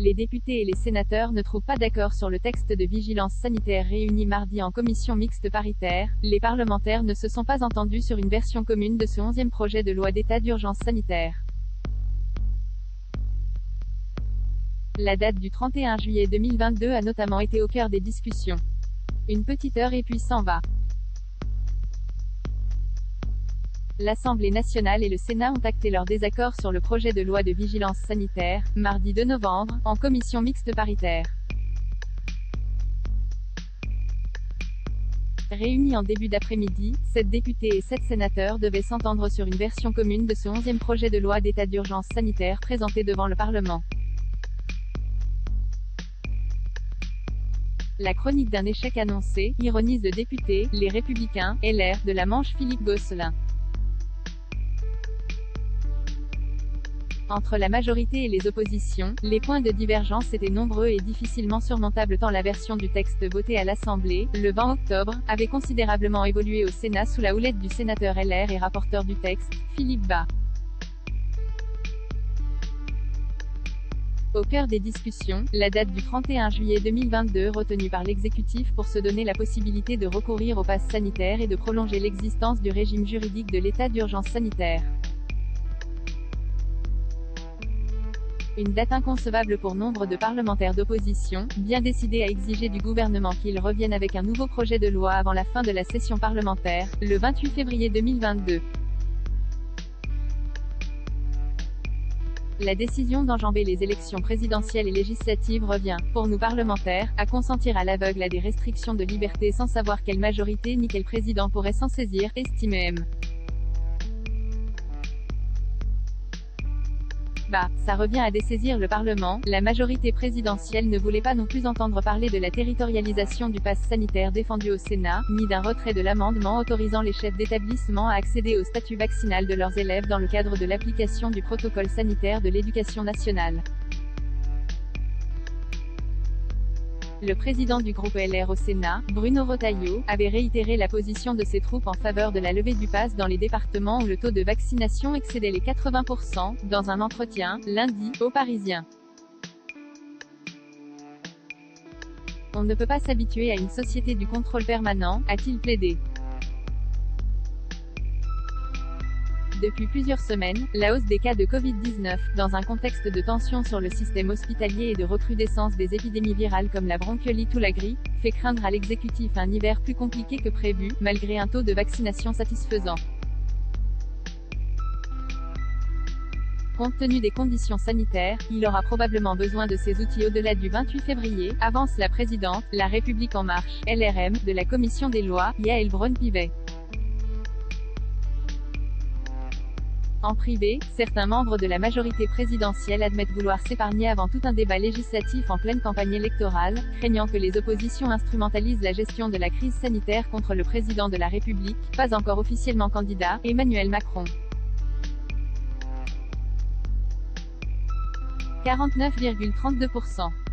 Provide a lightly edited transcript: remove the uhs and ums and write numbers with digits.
Les députés et les sénateurs ne trouvent pas d'accord sur le texte de vigilance sanitaire réuni mardi en commission mixte paritaire. Les parlementaires ne se sont pas entendus sur une version commune de ce 11e projet de loi d'état d'urgence sanitaire. La date du 31 juillet 2022 a notamment été au cœur des discussions. Une petite heure et puis s'en va. L'Assemblée nationale et le Sénat ont acté leur désaccord sur le projet de loi de vigilance sanitaire, mardi 2 novembre, en commission mixte paritaire. Réunis en début d'après-midi, 7 députés et 7 sénateurs devaient s'entendre sur une version commune de ce 11e projet de loi d'état d'urgence sanitaire présenté devant le Parlement. La chronique d'un échec annoncé, ironise le député, Les Républicains, LR, de la Manche Philippe Gosselin. Entre la majorité et les oppositions, les points de divergence étaient nombreux et difficilement surmontables tant la version du texte votée à l'Assemblée, le 20 octobre, avait considérablement évolué au Sénat sous la houlette du sénateur LR et rapporteur du texte, Philippe Bas. Au cœur des discussions, la date du 31 juillet 2022 retenue par l'exécutif pour se donner la possibilité de recourir au pass sanitaire et de prolonger l'existence du régime juridique de l'état d'urgence sanitaire. Une date inconcevable pour nombre de parlementaires d'opposition, bien décidés à exiger du gouvernement qu'il revienne avec un nouveau projet de loi avant la fin de la session parlementaire, le 28 février 2022. La décision d'enjamber les élections présidentielles et législatives revient, pour nous parlementaires, à consentir à l'aveugle à des restrictions de liberté sans savoir quelle majorité ni quel président pourrait s'en saisir, estime M. Ça revient à dessaisir le Parlement. La majorité présidentielle ne voulait pas non plus entendre parler de la territorialisation du pass sanitaire défendu au Sénat, ni d'un retrait de l'amendement autorisant les chefs d'établissement à accéder au statut vaccinal de leurs élèves dans le cadre de l'application du protocole sanitaire de l'éducation nationale. Le président du groupe LR au Sénat, Bruno Retailleau, avait réitéré la position de ses troupes en faveur de la levée du pass dans les départements où le taux de vaccination excédait les 80%, dans un entretien, lundi, aux Parisiens. On ne peut pas s'habituer à une société du contrôle permanent, a-t-il plaidé. Depuis plusieurs semaines, la hausse des cas de Covid-19, dans un contexte de tension sur le système hospitalier et de recrudescence des épidémies virales comme la bronchiolite ou la grippe, fait craindre à l'exécutif un hiver plus compliqué que prévu, malgré un taux de vaccination satisfaisant. Compte tenu des conditions sanitaires, il aura probablement besoin de ces outils au-delà du 28 février, avance la présidente, La République en marche, LRM, de la Commission des lois, Yaël Braun-Pivet. En privé, certains membres de la majorité présidentielle admettent vouloir s'épargner avant tout un débat législatif en pleine campagne électorale, craignant que les oppositions instrumentalisent la gestion de la crise sanitaire contre le président de la République, pas encore officiellement candidat, Emmanuel Macron. 49,32%.